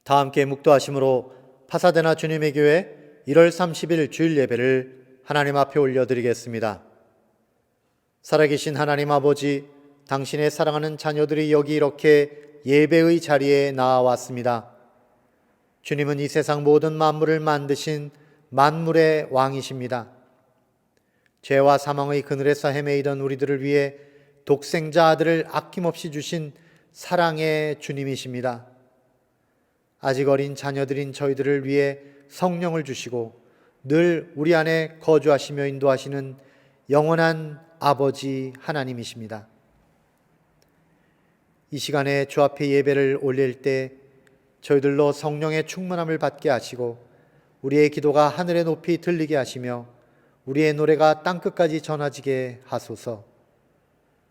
다 함께 묵도하심으로 파사데나 주님의 교회 1월 30일 주일 예배를 하나님 앞에 올려드리겠습니다. 살아계신 하나님 아버지, 당신의 사랑하는 자녀들이 여기 이렇게 예배의 자리에 나와왔습니다. 주님은 이 세상 모든 만물을 만드신 만물의 왕이십니다. 죄와 사망의 그늘에서 헤매이던 우리들을 위해 독생자 아들을 아낌없이 주신 사랑의 주님이십니다. 아직 어린 자녀들인 저희들을 위해 성령을 주시고 늘 우리 안에 거주하시며 인도하시는 영원한 아버지 하나님이십니다. 이 시간에 주 앞에 예배를 올릴 때 저희들로 성령의 충만함을 받게 하시고 우리의 기도가 하늘의 높이 들리게 하시며 우리의 노래가 땅끝까지 전해지게 하소서.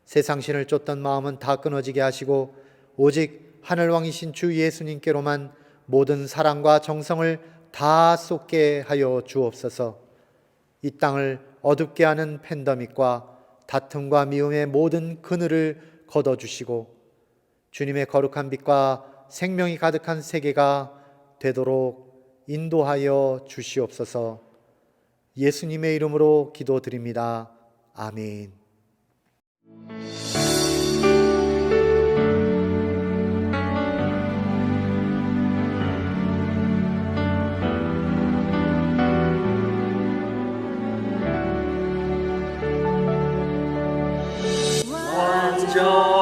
세상신을 쫓던 마음은 다 끊어지게 하시고 오직 하늘왕이신 주 예수님께로만 모든 사랑과 정성을 다 쏟게 하여 주옵소서. 이 땅을 어둡게 하는 팬데믹과 다툼과 미움의 모든 그늘을 걷어주시고 주님의 거룩한 빛과 생명이 가득한 세계가 되도록 인도하여 주시옵소서. 예수님의 이름으로 기도드립니다. 아멘.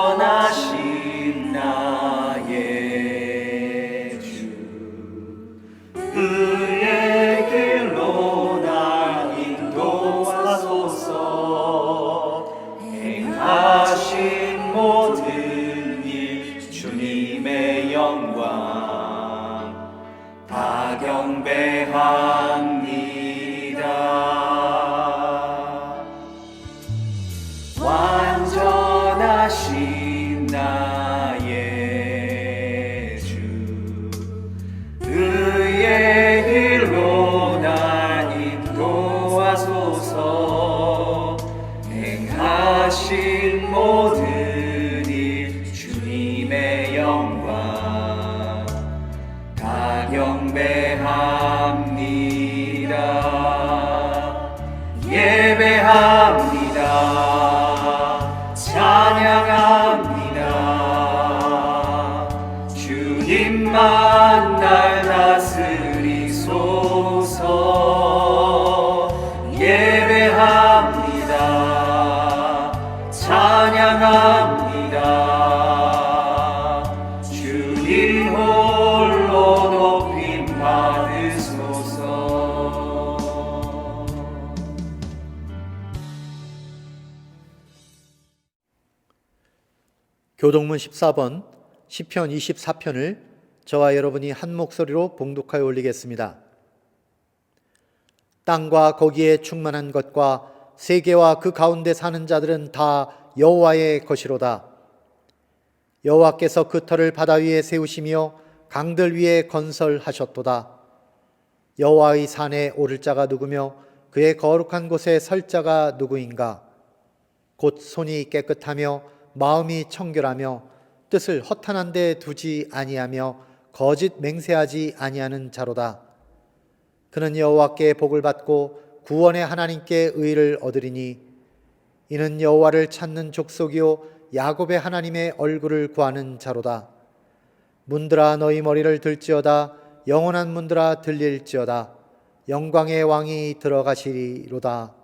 완전하신 나의 주, 그의 길로 날 인도하소서. 행하신 모든 일 주님의 영광 다 경배합니다. 완전하신 나의 주, 그의 길로 날 인도하소서. 행하신 모든 일 주님의 영광 다 경배합니다. 예배합니다. 찬양합니다. 주님만 날 다스리소서. 예배합니다. 찬양합니다. 주님 홀로 높임 받으소서. 교동문 14번 시편 24편을 저와 여러분이 한 목소리로 봉독하여 올리겠습니다. 땅과 거기에 충만한 것과 세계와 그 가운데 사는 자들은 다 여호와의 것이로다. 여호와께서 그 터를 바다 위에 세우시며 강들 위에 건설하셨도다. 여호와의 산에 오를 자가 누구며 그의 거룩한 곳에 설 자가 누구인가? 곧 손이 깨끗하며 마음이 청결하며 뜻을 허탄한 데 두지 아니하며 거짓 맹세하지 아니하는 자로다. 그는 여호와께 복을 받고 구원의 하나님께 의를 얻으리니 이는 여호와를 찾는 족속이요 야곱의 하나님의 얼굴을 구하는 자로다. 문들아 너희 머리를 들지어다. 영원한 문들아 들릴지어다. 영광의 왕이 들어가시리로다.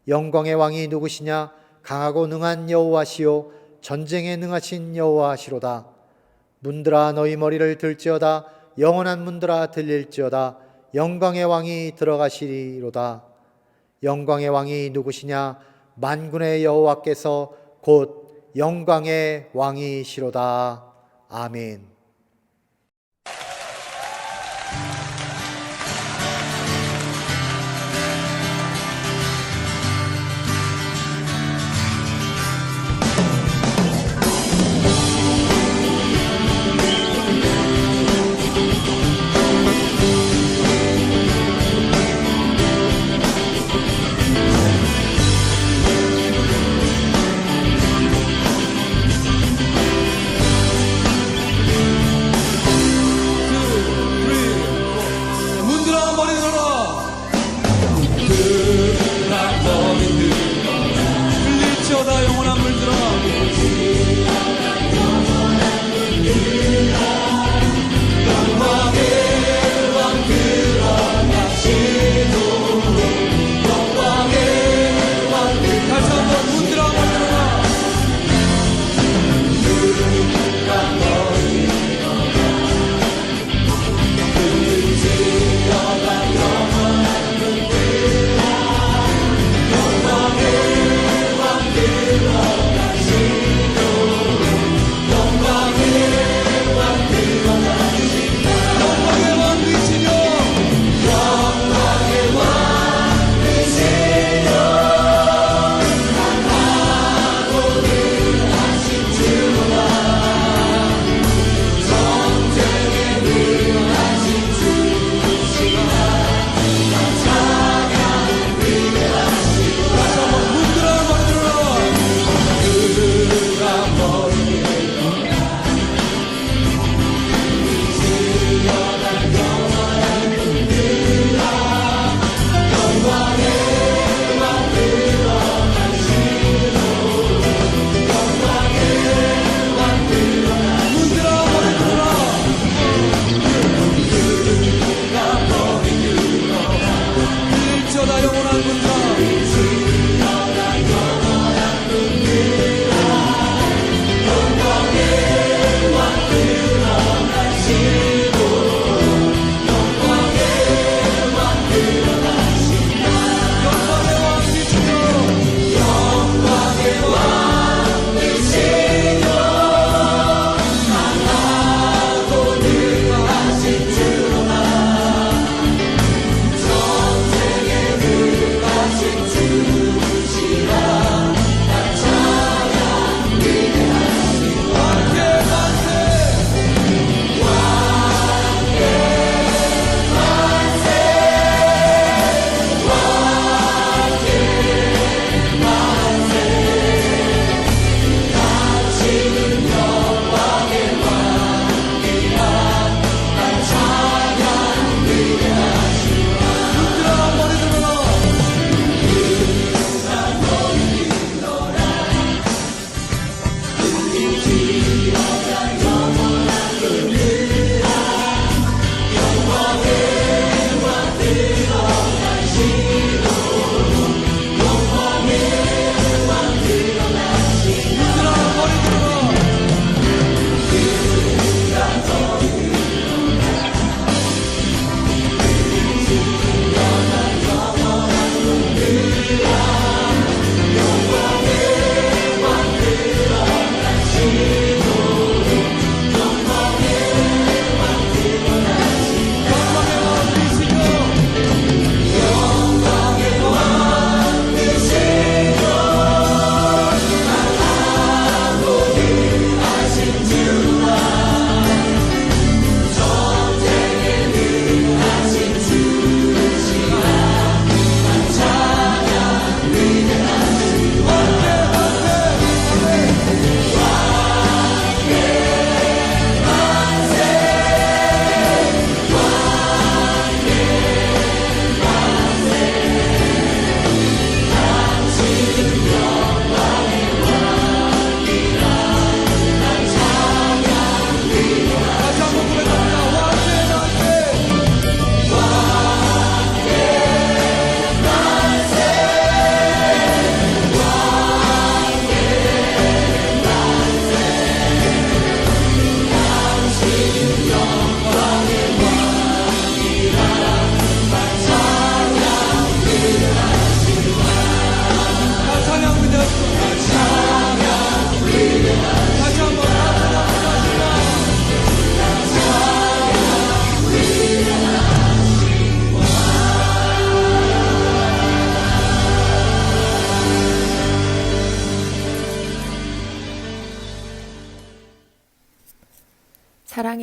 영광의 왕이 누구시냐? 강하고 능한 여호와시요 전쟁에 능하신 여호와시로다. 문들아 너희 머리를 들지어다. 영원한 문들아 들릴지어다. 영광의 왕이 들어가시리로다. 영광의 왕이 누구시냐? 만군의 여호와께서 곧 영광의 왕이시로다. 아멘.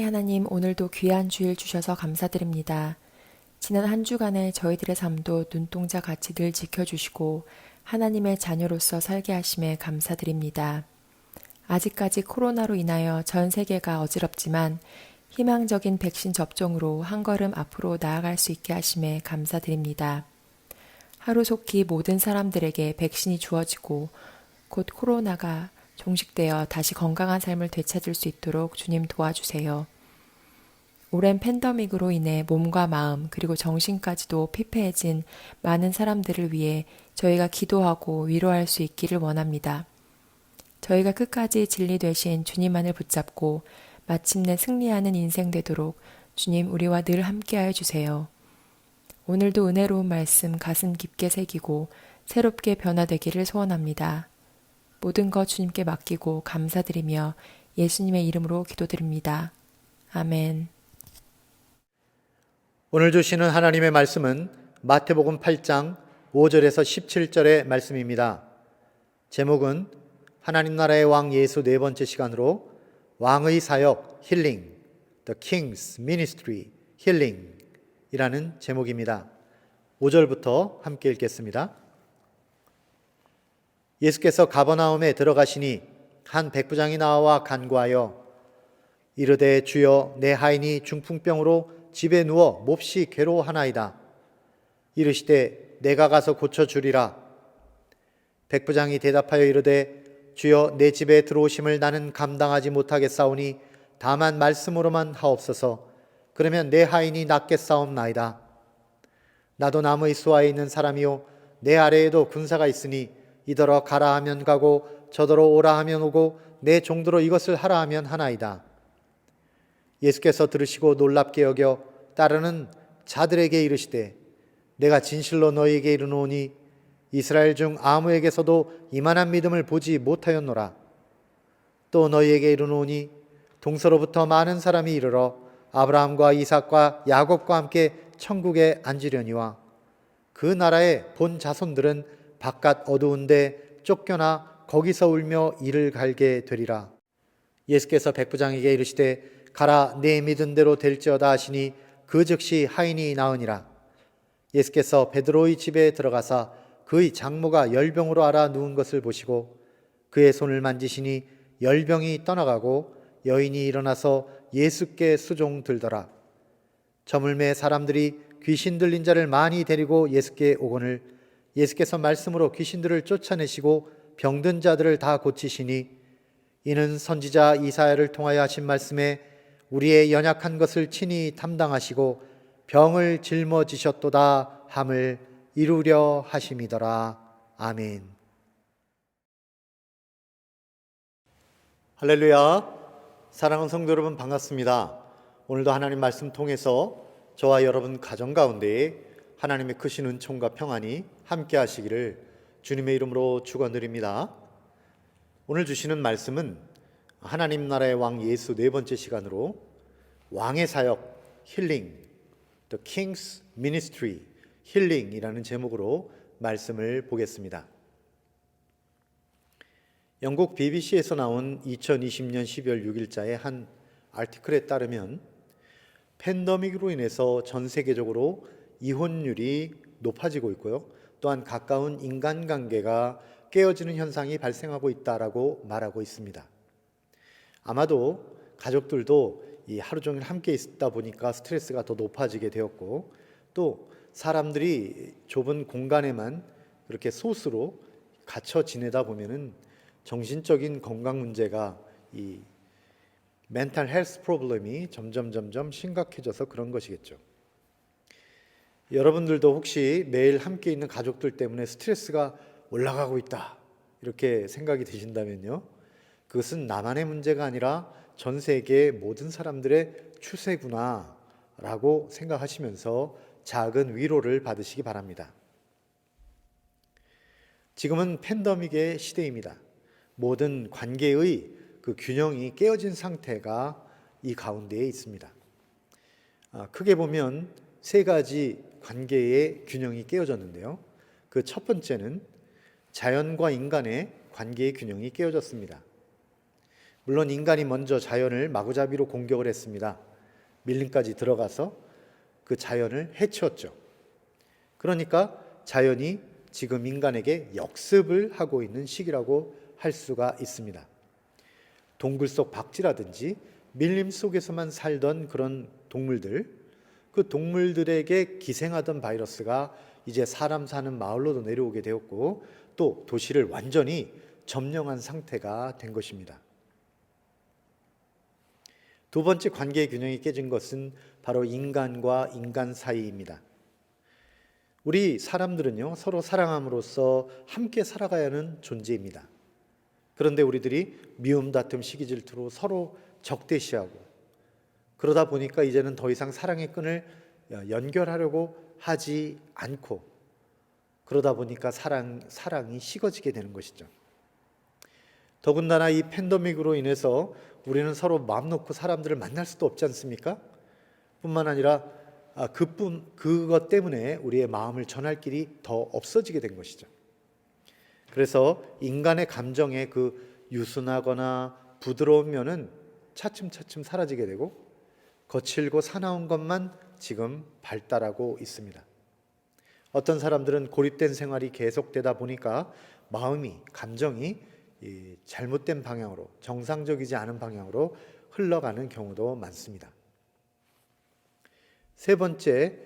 하나님, 오늘도 귀한 주일 주셔서 감사드립니다. 지난 한 주간에 저희들의 삶도 눈동자 같이 늘 지켜주시고 하나님의 자녀로서 살게 하심에 감사드립니다. 아직까지 코로나로 인하여 전 세계가 어지럽지만 희망적인 백신 접종으로 한 걸음 앞으로 나아갈 수 있게 하심에 감사드립니다. 하루속히 모든 사람들에게 백신이 주어지고 곧 코로나가 종식되어 다시 건강한 삶을 되찾을 수 있도록 주님 도와주세요. 오랜 팬데믹으로 인해 몸과 마음 그리고 정신까지도 피폐해진 많은 사람들을 위해 저희가 기도하고 위로할 수 있기를 원합니다. 저희가 끝까지 진리 되신 주님만을 붙잡고 마침내 승리하는 인생 되도록 주님 우리와 늘 함께하여 주세요. 오늘도 은혜로운 말씀 가슴 깊게 새기고 새롭게 변화되기를 소원합니다. 모든 것 주님께 맡기고 감사드리며 예수님의 이름으로 기도드립니다. 아멘. 오늘 주시는 하나님의 말씀은 마태복음 8장 5절에서 17절의 말씀입니다. 제목은 하나님 나라의 왕 예수 네 번째 시간으로 왕의 사역 힐링, The King's Ministry 힐링 이라는 제목입니다. 5절부터 함께 읽겠습니다. 예수께서 가버나움에 들어가시니 한 백부장이 나와 간구하여 이르되 주여 내 하인이 중풍병으로 집에 누워 몹시 괴로워하나이다. 이르시되 내가 가서 고쳐주리라. 백부장이 대답하여 이르되 주여 내 집에 들어오심을 나는 감당하지 못하겠사오니 다만 말씀으로만 하옵소서. 그러면 내 하인이 낫겠사옵나이다. 나도 남의 수하에 있는 사람이요 내 아래에도 군사가 있으니 이더러 가라 하면 가고 저더러 오라 하면 오고 내 종도로 이것을 하라 하면 하나이다. 예수께서 들으시고 놀랍게 여겨 따르는 자들에게 이르시되 내가 진실로 너희에게 이르노니 이스라엘 중 아무에게서도 이만한 믿음을 보지 못하였노라. 또 너희에게 이르노니 동서로부터 많은 사람이 이르러 아브라함과 이삭과 야곱과 함께 천국에 앉으려니와 그 나라의 본 자손들은 바깥 어두운데 쫓겨나 거기서 울며 이를 갈게 되리라. 예수께서 백부장에게 이르시되 가라 내 믿은 대로 될지어다 하시니 그 즉시 하인이 나으니라. 예수께서 베드로의 집에 들어가사 그의 장모가 열병으로 앓아 누운 것을 보시고 그의 손을 만지시니 열병이 떠나가고 여인이 일어나서 예수께 수종 들더라. 저물매 사람들이 귀신 들린 자를 많이 데리고 예수께 오거늘 예수께서 말씀으로 귀신들을 쫓아내시고 병든 자들을 다 고치시니 이는 선지자 이사야를 통하여 하신 말씀에 우리의 연약한 것을 친히 담당하시고 병을 짊어지셨도다 함을 이루려 하심이더라. 아멘. 할렐루야. 사랑하는 성도 여러분 반갑습니다. 오늘도 하나님 말씀 통해서 저와 여러분 가정 가운데 하나님의 크신 은총과 평안이 함께 하시기를 주님의 이름으로 축원드립니다. 오늘 주시는 말씀은 하나님 나라의 왕 예수 네 번째 시간으로 왕의 사역 힐링, The King's Ministry 힐링이라는 제목으로 말씀을 보겠습니다. 영국 BBC에서 나온 2020년 12월 6일자의 한 아티클에 따르면 팬데믹으로 인해서 전 세계적으로 이혼율이 높아지고 있고요. 또한 가까운 인간관계가 깨어지는 현상이 발생하고 있다라고 말하고 있습니다. 아마도 가족들도 이 하루 종일 함께 있다 보니까 스트레스가 더 높아지게 되었고 또 사람들이 좁은 공간에만 그렇게 소수로 갇혀 지내다 보면은 정신적인 건강 문제가 이 멘탈 헬스 프로블럼이 점점 심각해져서 그런 것이겠죠. 여러분들도 혹시 매일 함께 있는 가족들 때문에 스트레스가 올라가고 있다 이렇게 생각이 드신다면요, 그것은 나만의 문제가 아니라 전 세계 모든 사람들의 추세구나 라고 생각하시면서 작은 위로를 받으시기 바랍니다. 지금은 팬데믹의 시대입니다. 모든 관계의 그 균형이 깨어진 상태가 이 가운데에 있습니다. 크게 보면 세 가지 관계의 균형이 깨어졌는데요. 그 첫 번째는 자연과 인간의 관계의 균형이 깨어졌습니다. 물론 인간이 먼저 자연을 마구잡이로 공격을 했습니다. 밀림까지 들어가서 그 자연을 해치웠죠. 그러니까 자연이 지금 인간에게 역습을 하고 있는 시기라고 할 수가 있습니다. 동굴 속 박쥐라든지 밀림 속에서만 살던 그런 동물들, 그 동물들에게 기생하던 바이러스가 이제 사람 사는 마을로도 내려오게 되었고 또 도시를 완전히 점령한 상태가 된 것입니다. 두 번째 관계의 균형이 깨진 것은 바로 인간과 인간 사이입니다. 우리 사람들은요, 서로 사랑함으로써 함께 살아가야 하는 존재입니다. 그런데 우리들이 미움, 다툼, 시기, 질투로 서로 적대시하고 그러다 보니까 이제는 더 이상 사랑의 끈을 연결하려고 하지 않고 그러다 보니까 사랑이 식어지게 되는 것이죠. 더군다나 이 팬데믹으로 인해서 우리는 서로 마음 놓고 사람들을 만날 수도 없지 않습니까? 뿐만 아니라 그것 때문에 우리의 마음을 전할 길이 더 없어지게 된 것이죠. 그래서 인간의 감정의 그 유순하거나 부드러운 면은 차츰차츰 사라지게 되고 거칠고 사나운 것만 지금 발달하고 있습니다. 어떤 사람들은 고립된 생활이 계속되다 보니까 마음이, 감정이 잘못된 방향으로, 정상적이지 않은 방향으로 흘러가는 경우도 많습니다. 세 번째,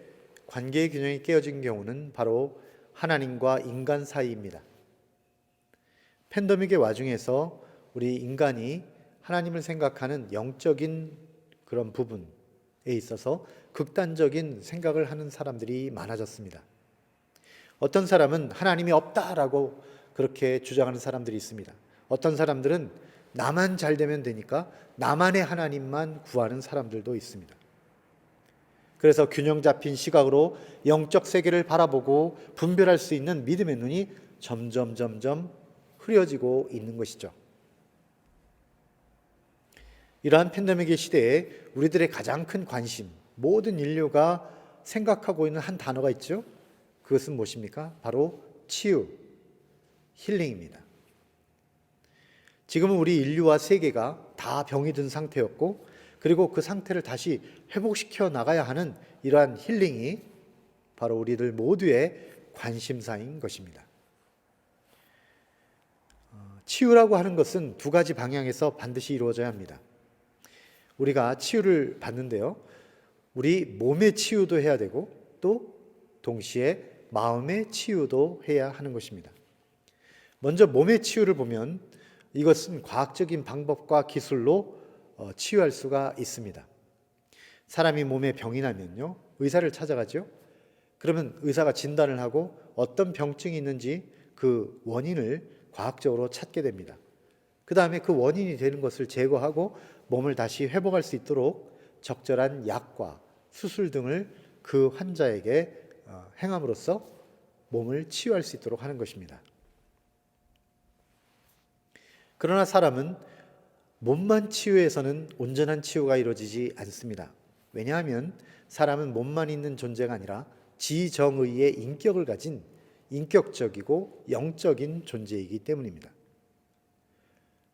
관계의 균형이 깨어진 경우는 바로 하나님과 인간 사이입니다. 팬데믹의 와중에서 우리 인간이 하나님을 생각하는 영적인 그런 부분에 있어서 극단적인 생각을 하는 사람들이 많아졌습니다. 어떤 사람은 하나님이 없다라고 그렇게 주장하는 사람들이 있습니다. 어떤 사람들은 나만 잘 되면 되니까 나만의 하나님만 구하는 사람들도 있습니다. 그래서 균형 잡힌 시각으로 영적 세계를 바라보고 분별할 수 있는 믿음의 눈이 점점 흐려지고 있는 것이죠. 이러한 팬데믹의 시대에 우리들의 가장 큰 관심, 모든 인류가 생각하고 있는 한 단어가 있죠. 그것은 무엇입니까? 바로 치유, 힐링입니다. 지금은 우리 인류와 세계가 다 병이 든 상태였고 그리고 그 상태를 다시 회복시켜 나가야 하는 이러한 힐링이 바로 우리들 모두의 관심사인 것입니다. 치유라고 하는 것은 두 가지 방향에서 반드시 이루어져야 합니다. 우리가 치유를 받는데요, 우리 몸의 치유도 해야 되고 또 동시에 마음의 치유도 해야 하는 것입니다. 먼저 몸의 치유를 보면 이것은 과학적인 방법과 기술로 치유할 수가 있습니다. 사람이 몸에 병이 나면요, 의사를 찾아가죠. 그러면 의사가 진단을 하고 어떤 병증이 있는지 그 원인을 과학적으로 찾게 됩니다. 그 다음에 그 원인이 되는 것을 제거하고 몸을 다시 회복할 수 있도록 적절한 약과 수술 등을 그 환자에게 행함으로써 몸을 치유할 수 있도록 하는 것입니다. 그러나 사람은 몸만 치유해서는 온전한 치유가 이루어지지 않습니다. 왜냐하면 사람은 몸만 있는 존재가 아니라 지정의의 인격을 가진 인격적이고 영적인 존재이기 때문입니다.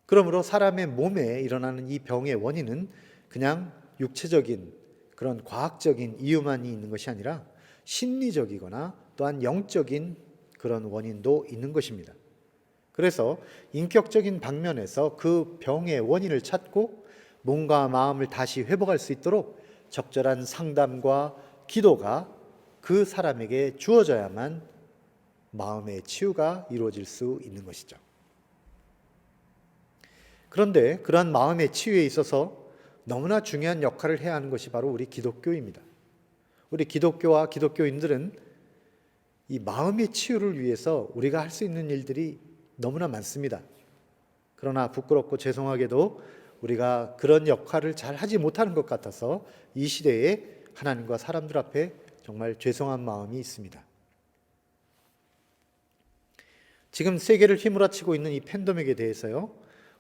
그러므로 사람의 몸에 일어나는 이 병의 원인은 그냥 육체적인 그런 과학적인 이유만이 있는 것이 아니라 심리적이거나 또한 영적인 그런 원인도 있는 것입니다. 그래서 인격적인 방면에서 그 병의 원인을 찾고 몸과 마음을 다시 회복할 수 있도록 적절한 상담과 기도가 그 사람에게 주어져야만 마음의 치유가 이루어질 수 있는 것이죠. 그런데 그러한 마음의 치유에 있어서 너무나 중요한 역할을 해야 하는 것이 바로 우리 기독교입니다. 우리 기독교와 기독교인들은 이 마음의 치유를 위해서 우리가 할 수 있는 일들이 너무나 많습니다. 그러나 부끄럽고 죄송하게도 우리가 그런 역할을 잘 하지 못하는 것 같아서 이 시대에 하나님과 사람들 앞에 정말 죄송한 마음이 있습니다. 지금 세계를 휘몰아치고 있는 이 팬데믹에 대해서요,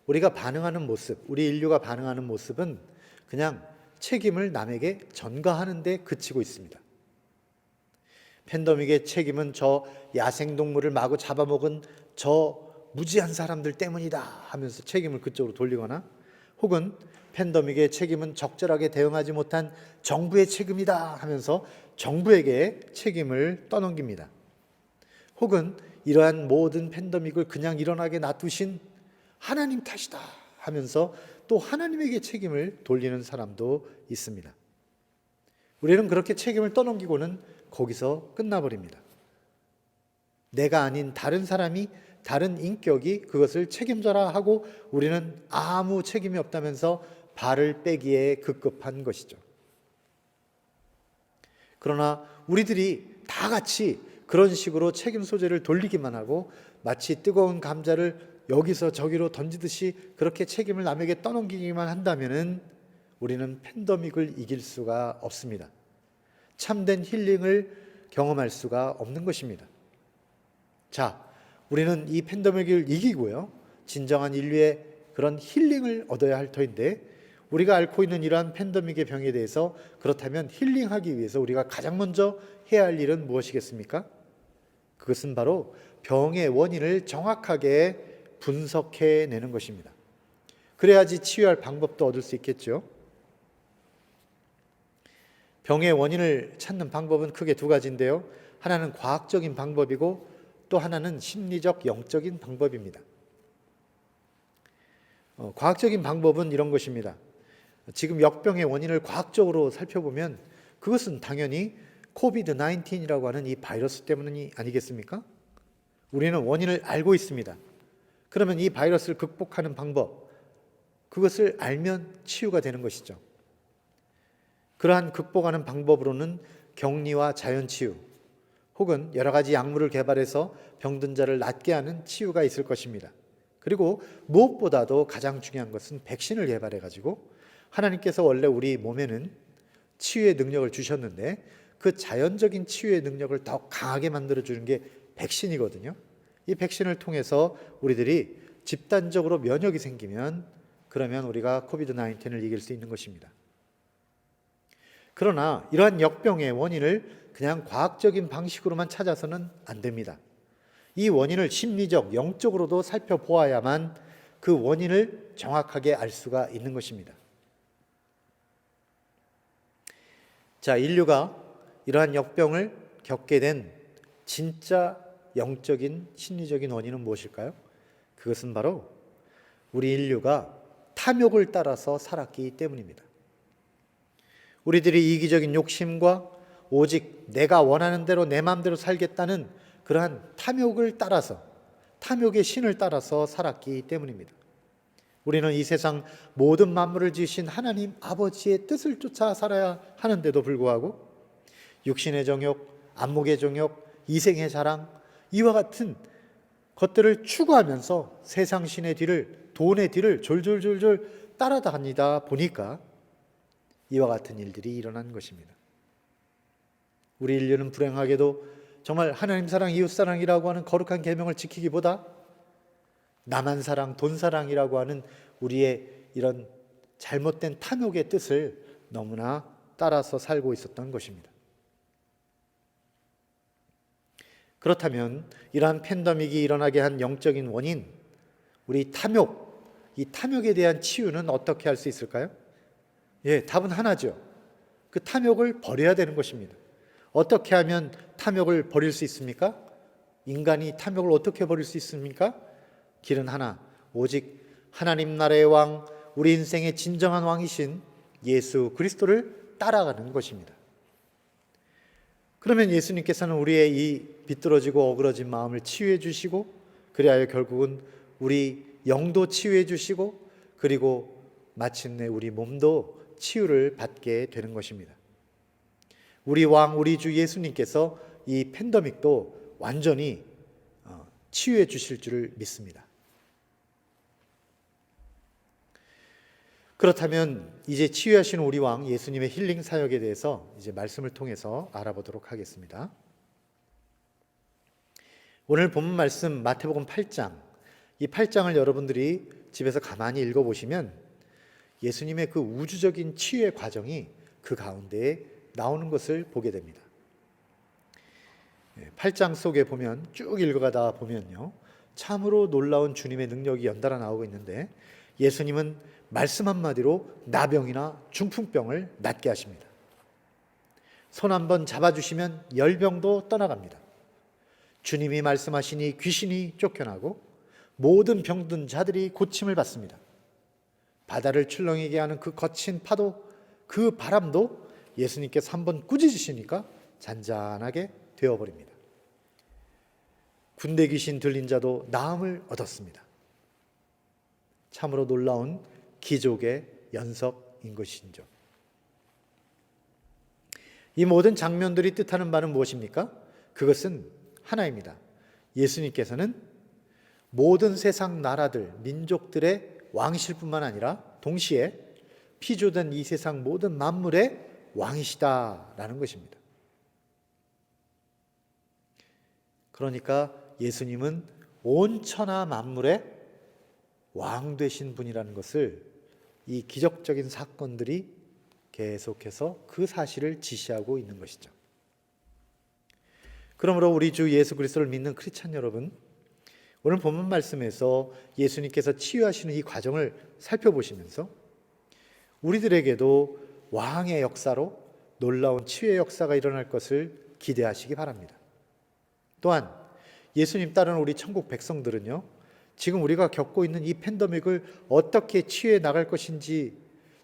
우리가 반응하는 모습, 우리 인류가 반응하는 모습은 그냥 책임을 남에게 전가하는 데 그치고 있습니다. 팬데믹의 책임은 저 야생동물을 마구 잡아먹은 저 무지한 사람들 때문이다 하면서 책임을 그쪽으로 돌리거나, 혹은 팬데믹의 책임은 적절하게 대응하지 못한 정부의 책임이다 하면서 정부에게 책임을 떠넘깁니다. 혹은 이러한 모든 팬데믹을 그냥 일어나게 놔두신 하나님 탓이다 하면서 또 하나님에게 책임을 돌리는 사람도 있습니다. 우리는 그렇게 책임을 떠넘기고는 거기서 끝나버립니다. 내가 아닌 다른 사람이, 다른 인격이 그것을 책임져라 하고 우리는 아무 책임이 없다면서 발을 빼기에 급급한 것이죠. 그러나 우리들이 다 같이 그런 식으로 책임 소재를 돌리기만 하고 마치 뜨거운 감자를 여기서 저기로 던지듯이 그렇게 책임을 남에게 떠넘기기만 한다면은 우리는 팬데믹을 이길 수가 없습니다. 참된 힐링을 경험할 수가 없는 것입니다. 자, 우리는 이 팬데믹을 이기고요, 진정한 인류의 그런 힐링을 얻어야 할 터인데, 우리가 앓고 있는 이러한 팬데믹의 병에 대해서 그렇다면 힐링하기 위해서 우리가 가장 먼저 해야 할 일은 무엇이겠습니까? 그것은 바로 병의 원인을 정확하게 분석해내는 것입니다. 그래야지 치유할 방법도 얻을 수 있겠죠. 병의 원인을 찾는 방법은 크게 두 가지인데요. 하나는 과학적인 방법이고 또 하나는 심리적, 영적인 방법입니다. 과학적인 방법은 이런 것입니다. 지금 역병의 원인을 과학적으로 살펴보면 그것은 당연히 코비드-19이라고 하는 이 바이러스 때문이 아니겠습니까? 우리는 원인을 알고 있습니다. 그러면 이 바이러스를 극복하는 방법, 그것을 알면 치유가 되는 것이죠. 그러한 극복하는 방법으로는 격리와 자연치유, 혹은 여러 가지 약물을 개발해서 병든 자를 낫게 하는 치유가 있을 것입니다. 그리고 무엇보다도 가장 중요한 것은 백신을 개발해가지고 하나님께서 원래 우리 몸에는 치유의 능력을 주셨는데 그 자연적인 치유의 능력을 더 강하게 만들어주는 게 백신이거든요. 이 백신을 통해서 우리들이 집단적으로 면역이 생기면 그러면 우리가 코비드-19을 이길 수 있는 것입니다. 그러나 이러한 역병의 원인을 그냥 과학적인 방식으로만 찾아서는 안 됩니다. 이 원인을 심리적, 영적으로도 살펴보아야만 그 원인을 정확하게 알 수가 있는 것입니다. 자, 인류가 이러한 역병을 겪게 된 진짜 영적인, 심리적인 원인은 무엇일까요? 그것은 바로 우리 인류가 탐욕을 따라서 살았기 때문입니다. 우리들이 이기적인 욕심과 오직 내가 원하는 대로 내 마음대로 살겠다는 그러한 탐욕을 따라서, 탐욕의 신을 따라서 살았기 때문입니다. 우리는 이 세상 모든 만물을 지으신 하나님 아버지의 뜻을 쫓아 살아야 하는데도 불구하고 육신의 정욕, 안목의 정욕, 이생의 자랑, 이와 같은 것들을 추구하면서 세상 신의 뒤를, 돈의 뒤를 졸졸졸졸 따라다니다 보니까 이와 같은 일들이 일어난 것입니다. 우리 인류는 불행하게도 정말 하나님 사랑, 이웃 사랑이라고 하는 거룩한 계명을 지키기보다 남한 사랑, 돈 사랑이라고 하는 우리의 이런 잘못된 탐욕의 뜻을 너무나 따라서 살고 있었던 것입니다. 그렇다면 이러한 팬데믹이 일어나게 한 영적인 원인, 우리 탐욕, 이 탐욕에 대한 치유는 어떻게 할 수 있을까요? 예, 답은 하나죠. 그 탐욕을 버려야 되는 것입니다. 어떻게 하면 탐욕을 버릴 수 있습니까? 인간이 탐욕을 어떻게 버릴 수 있습니까? 길은 하나, 오직 하나님 나라의 왕, 우리 인생의 진정한 왕이신 예수 그리스도를 따라가는 것입니다. 그러면 예수님께서는 우리의 이 비뚤어지고 어그러진 마음을 치유해 주시고, 그리하여 결국은 우리 영도 치유해 주시고, 그리고 마침내 우리 몸도 치유를 받게 되는 것입니다. 우리 왕, 우리 주 예수님께서 이 팬데믹도 완전히 치유해 주실 줄을 믿습니다. 그렇다면 이제 치유하시는 우리 왕 예수님의 힐링 사역에 대해서 이제 말씀을 통해서 알아보도록 하겠습니다. 오늘 본문 말씀 마태복음 8장, 이 8장을 여러분들이 집에서 가만히 읽어보시면 예수님의 그 우주적인 치유의 과정이 그 가운데에 나오는 것을 보게 됩니다. 8장 속에 보면 쭉 읽어가다 보면요, 참으로 놀라운 주님의 능력이 연달아 나오고 있는데, 예수님은 말씀 한마디로 나병이나 중풍병을 낫게 하십니다. 손 한번 잡아주시면 열병도 떠나갑니다. 주님이 말씀하시니 귀신이 쫓겨나고 모든 병든 자들이 고침을 받습니다. 바다를 출렁이게 하는 그 거친 파도, 그 바람도 예수님께서 한번 꾸짖으시니까 잔잔하게 되어버립니다. 군대 귀신 들린 자도 나음을 얻었습니다. 참으로 놀라운 기적의 연속인 것이죠. 이 모든 장면들이 뜻하는 바는 무엇입니까? 그것은 하나입니다. 예수님께서는 모든 세상 나라들, 민족들의 왕이실 뿐만 아니라 동시에 피조된 이 세상 모든 만물의 왕이시다라는 것입니다. 그러니까 예수님은 온 천하 만물의 왕 되신 분이라는 것을 이 기적적인 사건들이 계속해서 그 사실을 지시하고 있는 것이죠. 그러므로 우리 주 예수 그리스도를 믿는 크리스찬 여러분, 오늘 본문 말씀에서 예수님께서 치유하시는 이 과정을 살펴보시면서 우리들에게도 왕의 역사로 놀라운 치유의 역사가 일어날 것을 기대하시기 바랍니다. 또한 예수님 따르는 우리 천국 백성들은요, 지금 우리가 겪고 있는 이 팬데믹을 어떻게 치유해 나갈 것인지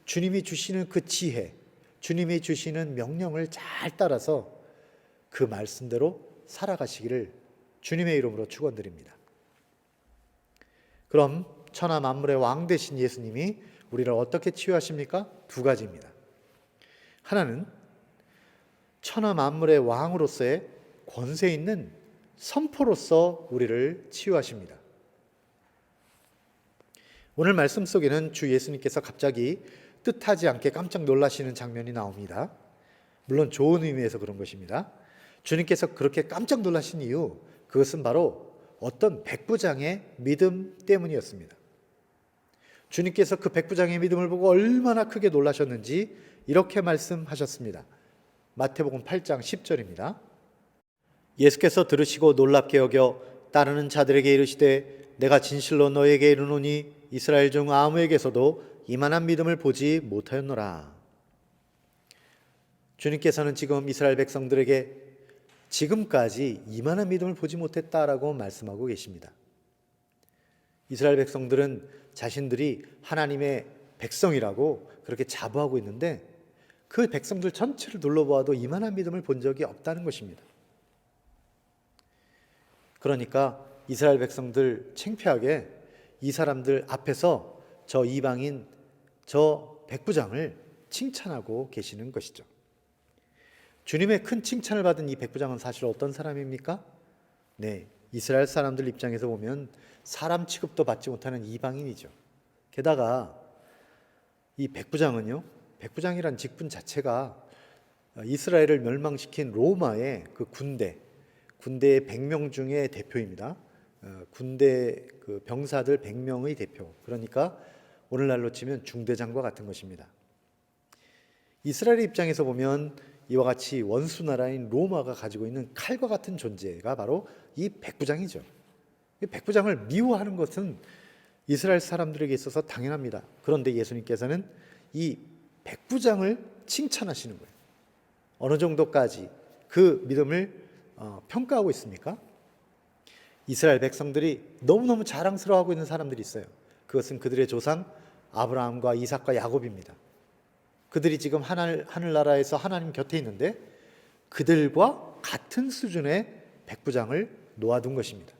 주님이 주시는 그 지혜, 주님이 주시는 명령을 잘 따라서 그 말씀대로 살아가시기를 주님의 이름으로 축원드립니다. 그럼 천하 만물의 왕 되신 예수님이 우리를 어떻게 치유하십니까? 두 가지입니다. 하나는 천하 만물의 왕으로서의 권세 있는 선포로서 우리를 치유하십니다. 오늘 말씀 속에는 주 예수님께서 갑자기 뜻하지 않게 깜짝 놀라시는 장면이 나옵니다. 물론 좋은 의미에서 그런 것입니다. 주님께서 그렇게 깜짝 놀라신 이유, 그것은 바로 어떤 백부장의 믿음 때문이었습니다. 주님께서 그 백부장의 믿음을 보고 얼마나 크게 놀라셨는지 이렇게 말씀하셨습니다. 마태복음 8장 10절입니다. 예수께서 들으시고 놀랍게 여겨 따르는 자들에게 이르시되 내가 진실로 너에게 이르노니 이스라엘 중 아무에게서도 이만한 믿음을 보지 못하였노라. 주님께서는 지금 이스라엘 백성들에게 지금까지 이만한 믿음을 보지 못했다라고 말씀하고 계십니다. 이스라엘 백성들은 자신들이 하나님의 백성이라고 그렇게 자부하고 있는데 그 백성들 전체를 둘러보아도 이만한 믿음을 본 적이 없다는 것입니다. 그러니까 이스라엘 백성들 창피하게 이 사람들 앞에서 저 이방인, 저 백부장을 칭찬하고 계시는 것이죠. 주님의 큰 칭찬을 받은 이 백부장은 사실 어떤 사람입니까? 네, 이스라엘 사람들 입장에서 보면 사람 취급도 받지 못하는 이방인이죠. 게다가 이 백부장은요, 백부장이란 직분 자체가 이스라엘을 멸망시킨 로마의 그 군대의 100명 중에 대표입니다. 군대 그 병사들 100명의 대표. 그러니까 오늘날로 치면 중대장과 같은 것입니다. 이스라엘 입장에서 보면 이와 같이 원수 나라인 로마가 가지고 있는 칼과 같은 존재가 바로 이 백부장이죠. 이 백부장을 미워하는 것은 이스라엘 사람들에게 있어서 당연합니다. 그런데 예수님께서는 이 백부장을 칭찬하시는 거예요. 어느 정도까지 그 믿음을 평가하고 있습니까? 이스라엘 백성들이 너무너무 자랑스러워하고 있는 사람들이 있어요. 그것은 그들의 조상 아브라함과 이삭과 야곱입니다. 그들이 지금 하늘나라에서 하나님 곁에 있는데 그들과 같은 수준의 백부장을 놓아둔 것입니다.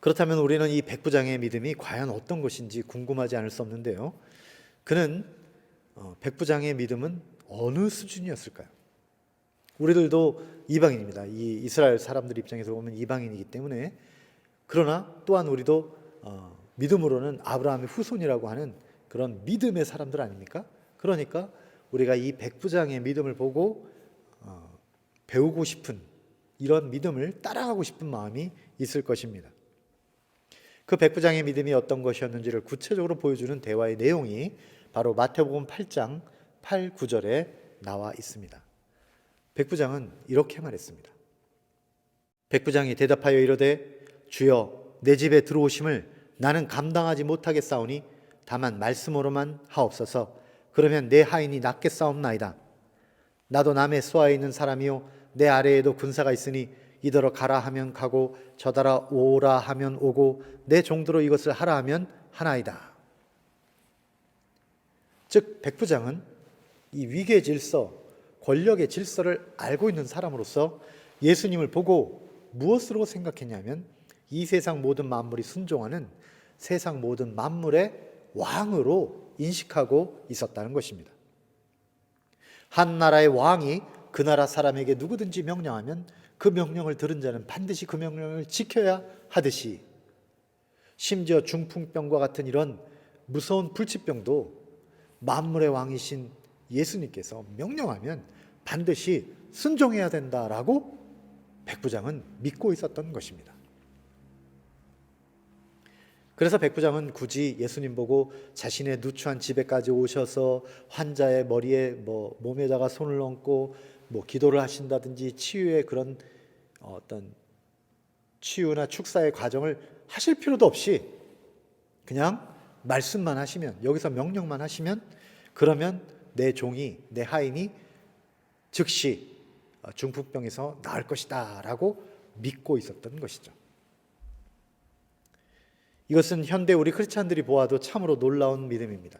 그렇다면 우리는 이 백부장의 믿음이 과연 어떤 것인지 궁금하지 않을 수 없는데요. 그는 백부장의 믿음은 어느 수준이었을까요? 우리들도 이방인입니다. 이 이스라엘 사람들 입장에서 보면 이방인이기 때문에, 그러나 또한 우리도 믿음으로는 아브라함의 후손이라고 하는 그런 믿음의 사람들 아닙니까? 그러니까 우리가 이 백부장의 믿음을 보고 배우고 싶은, 이런 믿음을 따라가고 싶은 마음이 있을 것입니다. 그 백부장의 믿음이 어떤 것이었는지를 구체적으로 보여주는 대화의 내용이 바로 마태복음 8장 8, 9절에 나와 있습니다. 백부장은 이렇게 말했습니다. 백부장이 대답하여 이르되 주여 내 집에 들어오심을 나는 감당하지 못하겠사오니 다만 말씀으로만 하옵소서. 그러면 내 하인이 낫겠사옵나이다. 나도 남의 수하에 있는 사람이요 내 아래에도 군사가 있으니 이더러 가라 하면 가고 저더러 오라 하면 오고 내 종대로 이것을 하라 하면 하나이다. 즉 백부장은 이 위계 질서, 권력의 질서를 알고 있는 사람으로서 예수님을 보고 무엇으로 생각했냐면 이 세상 모든 만물이 순종하는 세상 모든 만물의 왕으로 인식하고 있었다는 것입니다. 한 나라의 왕이 그 나라 사람에게 누구든지 명령하면 그 명령을 들은 자는 반드시 그 명령을 지켜야 하듯이, 심지어 중풍병과 같은 이런 무서운 불치병도 만물의 왕이신 예수님께서 명령하면 반드시 순종해야 된다라고 백부장은 믿고 있었던 것입니다. 그래서 백부장은 굳이 예수님 보고 자신의 누추한 집에까지 오셔서 환자의 머리에 몸에다가 손을 얹고 기도를 하신다든지 치유의 그런 어떤 치유나 축사의 과정을 하실 필요도 없이 그냥 말씀만 하시면, 여기서 명령만 하시면, 그러면 내 종이, 내 하인이 즉시 중풍병에서 나을 것이다 라고 믿고 있었던 것이죠. 이것은 현대 우리 크리스찬들이 보아도 참으로 놀라운 믿음입니다.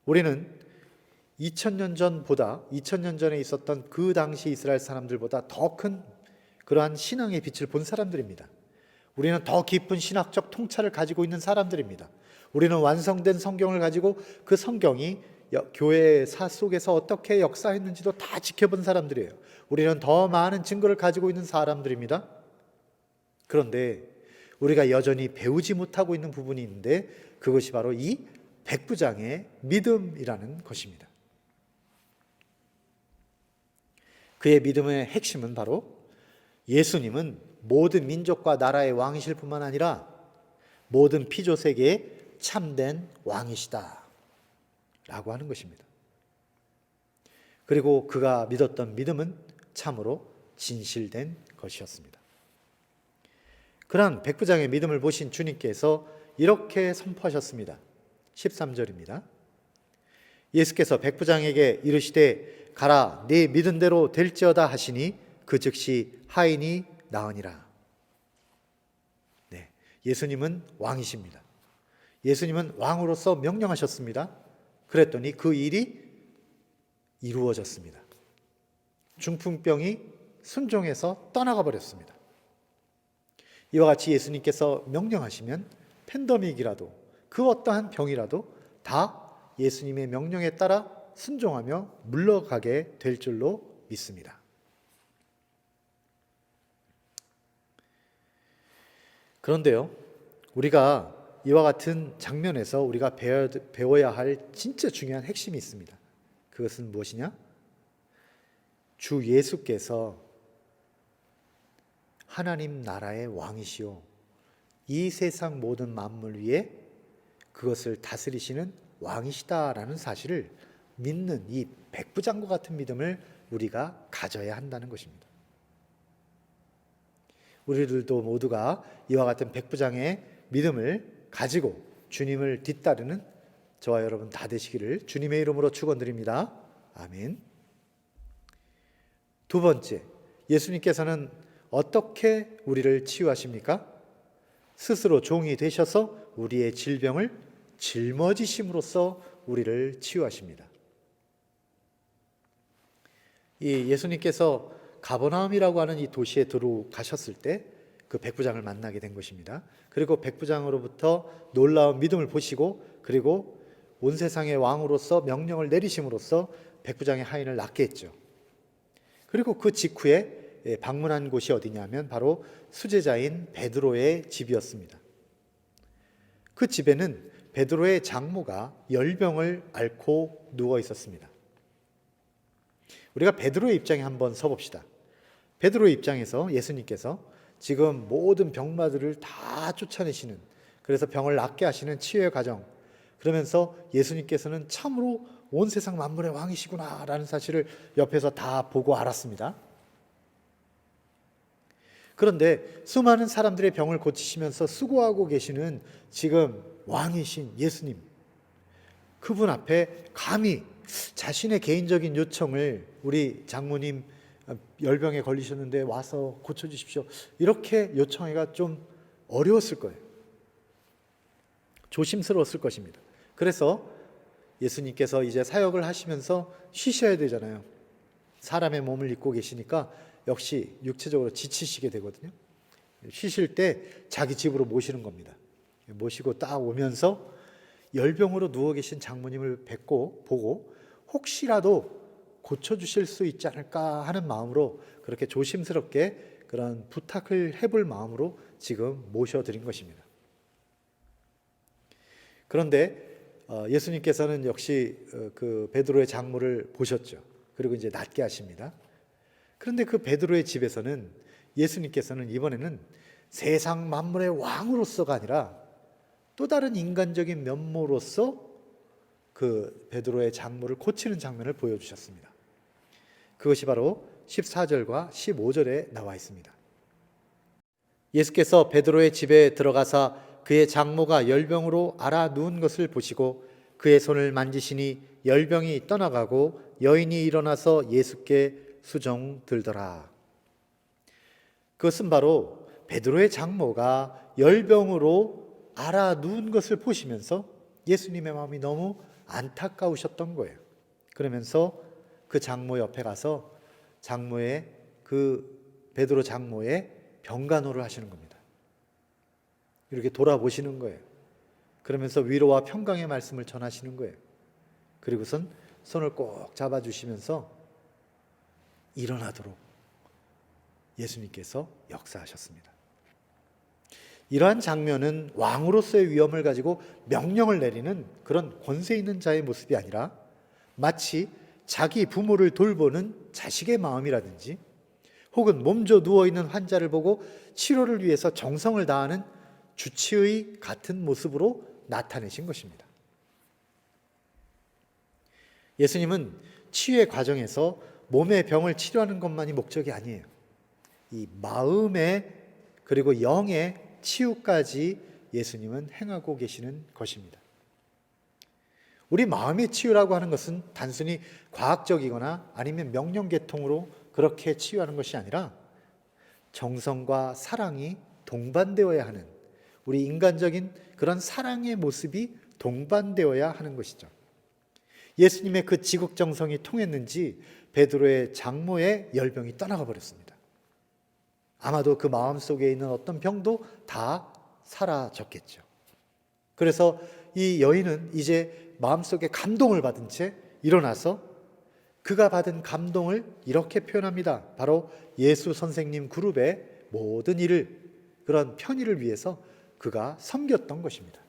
우리는 2000년 전보다, 2000년 전에 있었던 그 당시 이스라엘 사람들보다 더 큰 그러한 신앙의 빛을 본 사람들입니다. 우리는 더 깊은 신학적 통찰을 가지고 있는 사람들입니다. 우리는 완성된 성경을 가지고 그 성경이 교회사 속에서 어떻게 역사했는지도 다 지켜본 사람들이에요. 우리는 더 많은 증거를 가지고 있는 사람들입니다. 그런데 우리가 여전히 배우지 못하고 있는 부분이 있는데 그것이 바로 이 백부장의 믿음이라는 것입니다. 그의 믿음의 핵심은 바로 예수님은 모든 민족과 나라의 왕이실 뿐만 아니라 모든 피조세계의 참된 왕이시다 라고 하는 것입니다. 그리고 그가 믿었던 믿음은 참으로 진실된 것이었습니다. 그러한 백부장의 믿음을 보신 주님께서 이렇게 선포하셨습니다. 13절입니다. 예수께서 백부장에게 이르시되 가라 네 믿은 대로 될지어다 하시니 그 즉시 하인이 나으니라. 네, 예수님은 왕이십니다. 예수님은 왕으로서 명령하셨습니다. 그랬더니 그 일이 이루어졌습니다. 중풍병이 순종해서 떠나가 버렸습니다. 이와 같이 예수님께서 명령하시면 팬데믹이라도 그 어떠한 병이라도 다 예수님의 명령에 따라 순종하며 물러가게 될 줄로 믿습니다. 그런데요, 우리가 이와 같은 장면에서 우리가 배워야 할 진짜 중요한 핵심이 있습니다. 그것은 무엇이냐? 주 예수께서 하나님 나라의 왕이시오, 이 세상 모든 만물 위에 그것을 다스리시는 왕이시다라는 사실을 믿는 이 백부장과 같은 믿음을 우리가 가져야 한다는 것입니다. 우리들도 모두가 이와 같은 백부장의 믿음을 가지고 주님을 뒤따르는 저와 여러분 다 되시기를 주님의 이름으로 축원드립니다. 아멘. 두 번째, 예수님께서는 어떻게 우리를 치유하십니까? 스스로 종이 되셔서 우리의 질병을 짊어지심으로써 우리를 치유하십니다. 이 예수님께서 가버나움이라고 하는 이 도시에 들어가셨을 때 그 백부장을 만나게 된 것입니다. 그리고 백부장으로부터 놀라운 믿음을 보시고 그리고 온 세상의 왕으로서 명령을 내리심으로써 백부장의 하인을 낫게 했죠. 그리고 그 직후에 방문한 곳이 어디냐면 바로 수제자인 베드로의 집이었습니다. 그 집에는 베드로의 장모가 열병을 앓고 누워 있었습니다. 우리가 베드로의 입장에 한번 서봅시다. 베드로의 입장에서 예수님께서 지금 모든 병마들을 다 쫓아내시는, 그래서 병을 낫게 하시는 치유의 과정, 그러면서 예수님께서는 참으로 온 세상 만물의 왕이시구나 라는 사실을 옆에서 다 보고 알았습니다. 그런데 수많은 사람들의 병을 고치시면서 수고하고 계시는 지금 왕이신 예수님, 그분 앞에 감히 자신의 개인적인 요청을 우리 장모님 열병에 걸리셨는데 와서 고쳐주십시오, 이렇게 요청하기가 좀 어려웠을 거예요. 조심스러웠을 것입니다. 그래서 예수님께서 이제 사역을 하시면서 쉬셔야 되잖아요. 사람의 몸을 입고 계시니까 역시 육체적으로 지치시게 되거든요. 쉬실 때 자기 집으로 모시는 겁니다. 모시고 딱 오면서 열병으로 누워 계신 장모님을 보고 혹시라도 고쳐주실 수 있지 않을까 하는 마음으로 그렇게 조심스럽게 그런 부탁을 해볼 마음으로 지금 모셔드린 것입니다. 그런데 예수님께서는 역시 그 베드로의 장모를 보셨죠. 그리고 이제 낫게 하십니다. 그런데 그 베드로의 집에서는 예수님께서는 이번에는 세상 만물의 왕으로서가 아니라 또 다른 인간적인 면모로서 그 베드로의 장모를 고치는 장면을 보여주셨습니다. 그것이 바로 14절과 15절에 나와 있습니다. 예수께서 베드로의 집에 들어가사 그의 장모가 열병으로 앓아 누운 것을 보시고 그의 손을 만지시니 열병이 떠나가고 여인이 일어나서 예수께 수종 들더라. 그것은 바로 베드로의 장모가 열병으로 앓아 누운 것을 보시면서 예수님의 마음이 너무 안타까우셨던 거예요. 그러면서 그 장모 옆에 가서 베드로 장모의 병간호를 하시는 겁니다. 이렇게 돌아보시는 거예요. 그러면서 위로와 평강의 말씀을 전하시는 거예요. 그리고선 손을 꼭 잡아주시면서 일어나도록 예수님께서 역사하셨습니다. 이러한 장면은 왕으로서의 위엄을 가지고 명령을 내리는 그런 권세 있는 자의 모습이 아니라 마치 자기 부모를 돌보는 자식의 마음이라든지 혹은 몸져 누워있는 환자를 보고 치료를 위해서 정성을 다하는 주치의 같은 모습으로 나타내신 것입니다. 예수님은 치유의 과정에서 몸의 병을 치료하는 것만이 목적이 아니에요. 이 마음의 그리고 영의 치유까지 예수님은 행하고 계시는 것입니다. 우리 마음의 치유라고 하는 것은 단순히 과학적이거나 아니면 명령계통으로 그렇게 치유하는 것이 아니라 정성과 사랑이 동반되어야 하는, 우리 인간적인 그런 사랑의 모습이 동반되어야 하는 것이죠. 예수님의 그 지극정성이 통했는지 베드로의 장모의 열병이 떠나가 버렸습니다. 아마도 그 마음속에 있는 어떤 병도 다 사라졌겠죠. 그래서 이 여인은 이제 마음속에 감동을 받은 채 일어나서 그가 받은 감동을 이렇게 표현합니다. 바로 예수 선생님 그룹의 모든 일을, 그런 편의를 위해서 그가 섬겼던 것입니다.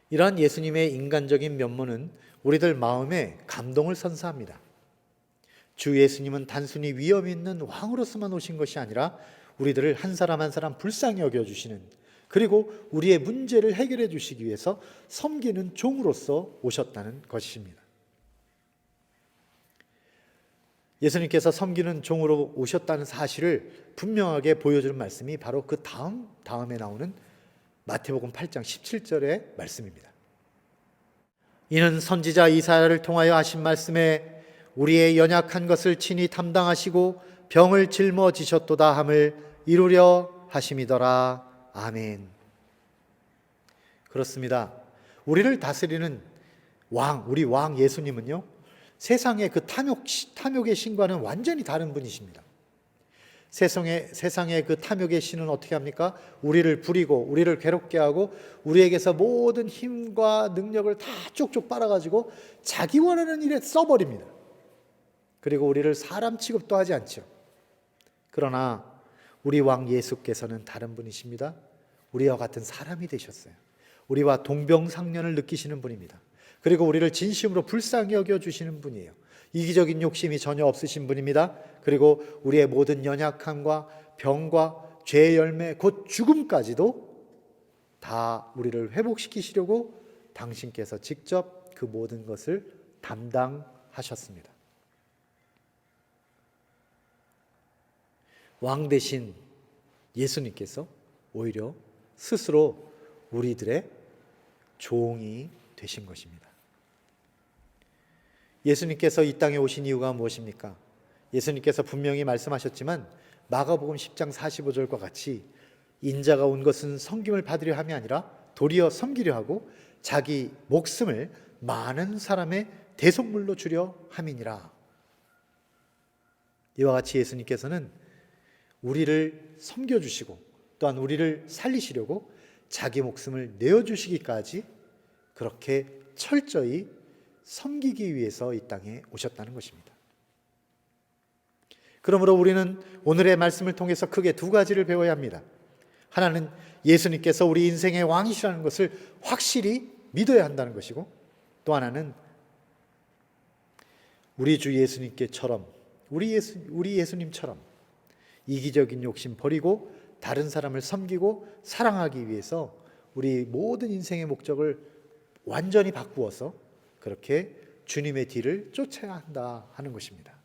이러한 예수님의 인간적인 면모는 우리들 마음에 감동을 선사합니다. 주 예수님은 단순히 위엄 있는 왕으로서만 오신 것이 아니라 우리들을 한 사람 한 사람 불쌍히 여겨주시는, 그리고 우리의 문제를 해결해 주시기 위해서 섬기는 종으로서 오셨다는 것입니다. 예수님께서 섬기는 종으로 오셨다는 사실을 분명하게 보여주는 말씀이 바로 그 다음에 나오는 마태복음 8장 17절의 말씀입니다. 이는 선지자 이사야를 통하여 하신 말씀에 우리의 연약한 것을 친히 담당하시고 병을 짊어지셨도다 함을 이루려 하심이더라. 아멘. 그렇습니다. 우리를 다스리는 왕, 우리 왕 예수님은요, 세상의 그 탐욕의 신과는 완전히 다른 분이십니다. 세상의 그 탐욕의 신은 어떻게 합니까? 우리를 부리고 우리를 괴롭게 하고 우리에게서 모든 힘과 능력을 다 쪽쪽 빨아가지고 자기 원하는 일에 써버립니다. 그리고 우리를 사람 취급도 하지 않죠. 그러나 우리 왕 예수께서는 다른 분이십니다. 우리와 같은 사람이 되셨어요. 우리와 동병상련을 느끼시는 분입니다. 그리고 우리를 진심으로 불쌍히 여겨주시는 분이에요. 이기적인 욕심이 전혀 없으신 분입니다. 그리고 우리의 모든 연약함과 병과 죄의 열매 곧 죽음까지도 다 우리를 회복시키시려고 당신께서 직접 그 모든 것을 담당하셨습니다. 왕 대신 예수님께서 오히려 스스로 우리들의 종이 되신 것입니다. 예수님께서 이 땅에 오신 이유가 무엇입니까? 예수님께서 분명히 말씀하셨지만 마가복음 10장 45절과 같이 인자가 온 것은 섬김을 받으려 함이 아니라 도리어 섬기려 하고 자기 목숨을 많은 사람의 대속물로 주려 함이니라. 이와 같이 예수님께서는 우리를 섬겨주시고 또한 우리를 살리시려고 자기 목숨을 내어주시기까지 그렇게 철저히 섬기기 위해서 이 땅에 오셨다는 것입니다. 그러므로 우리는 오늘의 말씀을 통해서 크게 두 가지를 배워야 합니다. 하나는 예수님께서 우리 인생의 왕이시라는 것을 확실히 믿어야 한다는 것이고, 또 하나는 우리 주 예수님께처럼 우리 예수님처럼 이기적인 욕심 버리고 다른 사람을 섬기고 사랑하기 위해서 우리 모든 인생의 목적을 완전히 바꾸어서 그렇게 주님의 뒤를 쫓아야 한다 하는 것입니다.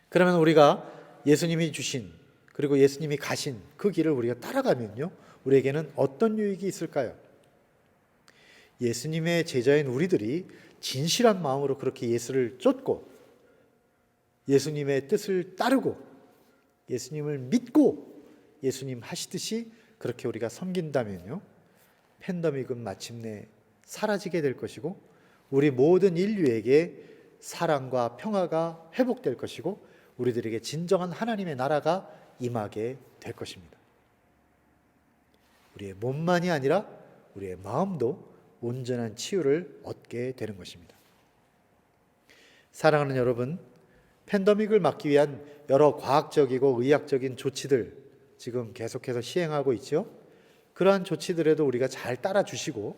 그러면 우리가 예수님이 주신 그리고 예수님이 가신 그 길을 우리가 따라가면요, 우리에게는 어떤 유익이 있을까요? 예수님의 제자인 우리들이 진실한 마음으로 그렇게 예수를 쫓고 예수님의 뜻을 따르고 예수님을 믿고 예수님 하시듯이 그렇게 우리가 섬긴다면요, 팬데믹은 마침내 사라지게 될 것이고 우리 모든 인류에게 사랑과 평화가 회복될 것이고 우리들에게 진정한 하나님의 나라가 임하게 될 것입니다. 우리의 몸만이 아니라 우리의 마음도 온전한 치유를 얻게 되는 것입니다. 사랑하는 여러분, 팬데믹을 막기 위한 여러 과학적이고 의학적인 조치들 지금 계속해서 시행하고 있죠. 그러한 조치들에도 우리가 잘 따라주시고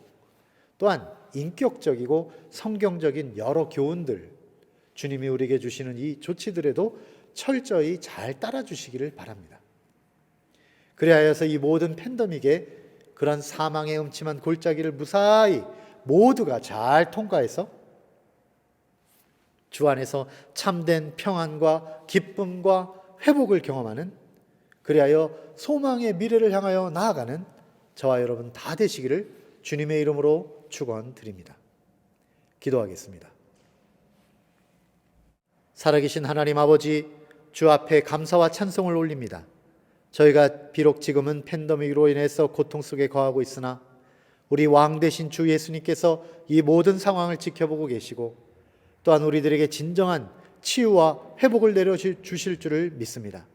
또한 인격적이고 성경적인 여러 교훈들, 주님이 우리에게 주시는 이 조치들에도 철저히 잘 따라주시기를 바랍니다. 그리하여서 이 모든 팬데믹에 그런 사망의 음침한 골짜기를 무사히 모두가 잘 통과해서 주 안에서 참된 평안과 기쁨과 회복을 경험하는, 그리하여 소망의 미래를 향하여 나아가는 저와 여러분 다 되시기를 주님의 이름으로 축원드립니다. 기도하겠습니다. 살아계신 하나님 아버지, 주 앞에 감사와 찬송을 올립니다. 저희가 비록 지금은 팬데믹으로 인해서 고통 속에 거하고 있으나 우리 왕 되신 주 예수님께서 이 모든 상황을 지켜보고 계시고 또한 우리들에게 진정한 치유와 회복을 내려주실 줄을 믿습니다.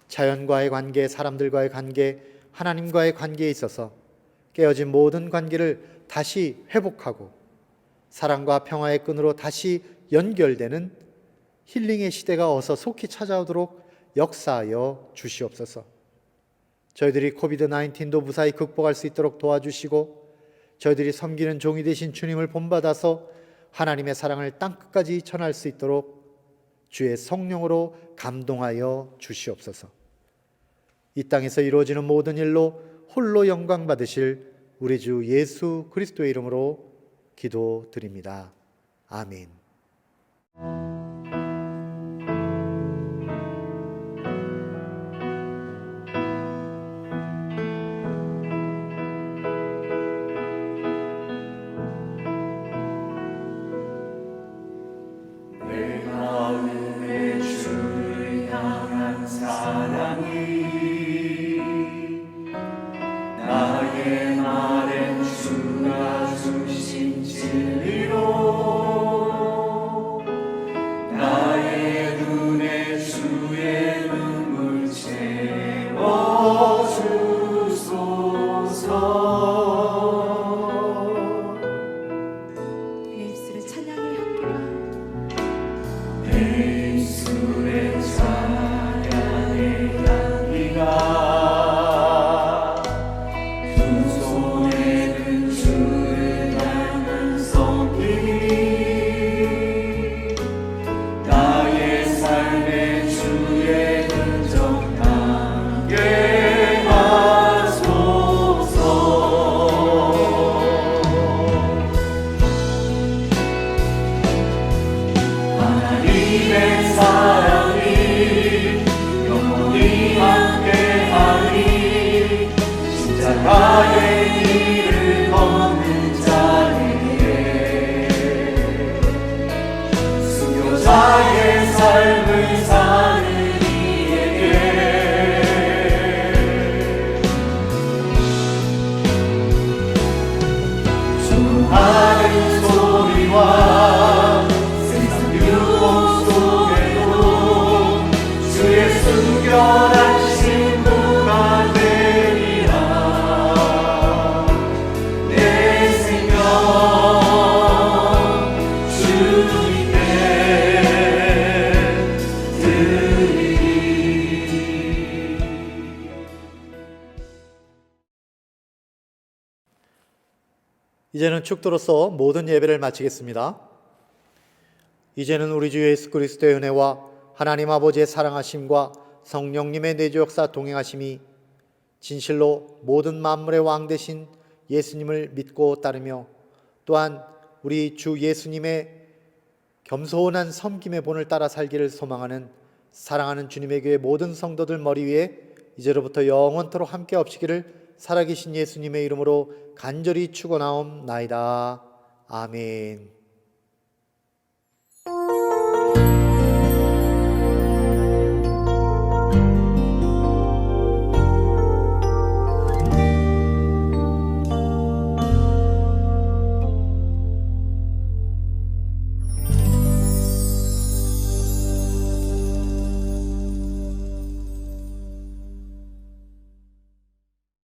자연과의 관계, 사람들과의 관계, 하나님과의 관계에 있어서 깨어진 모든 관계를 다시 회복하고 사랑과 평화의 끈으로 다시 연결되는 힐링의 시대가 어서 속히 찾아오도록 역사하여 주시옵소서. 저희들이 코비드-19도 무사히 극복할 수 있도록 도와주시고 저희들이 섬기는 종이 되신 주님을 본받아서 하나님의 사랑을 땅끝까지 전할 수 있도록 주의 성령으로 감동하여 주시옵소서. 이 땅에서 이루어지는 모든 일로 홀로 영광 받으실 우리 주 예수 그리스도의 이름으로 기도드립니다. 아멘. 내 마음에 주를 향한 사랑이 나의 말엔 주가 주신 진리로 나의 눈에 주의 눈물 채워주소서. 내 입술에 찬양의 향기가 내 입술에 찬양의 향기가 두 손에 나의 길을 걷는 자에게 순교자의 삶을 사는 이에게 수많은 소리와 세상 유혹 속에도 주의 순결한 신부가 되리라. 내 생명 주님께 드리리. 이제는 축도로서 모든 예배를 마치겠습니다. 이제는 우리 주 예수 그리스도의 은혜와 하나님 아버지의 사랑하심과 성령님의 내주 역사 동행하심이 진실로 모든 만물의 왕 되신 예수님을 믿고 따르며 또한 우리 주 예수님의 겸손한 섬김의 본을 따라 살기를 소망하는 사랑하는 주님의 교회 모든 성도들 머리 위에 이제로부터 영원토록 함께 없이기를 살아계신 예수님의 이름으로 간절히 축원하옵나이다. 아멘.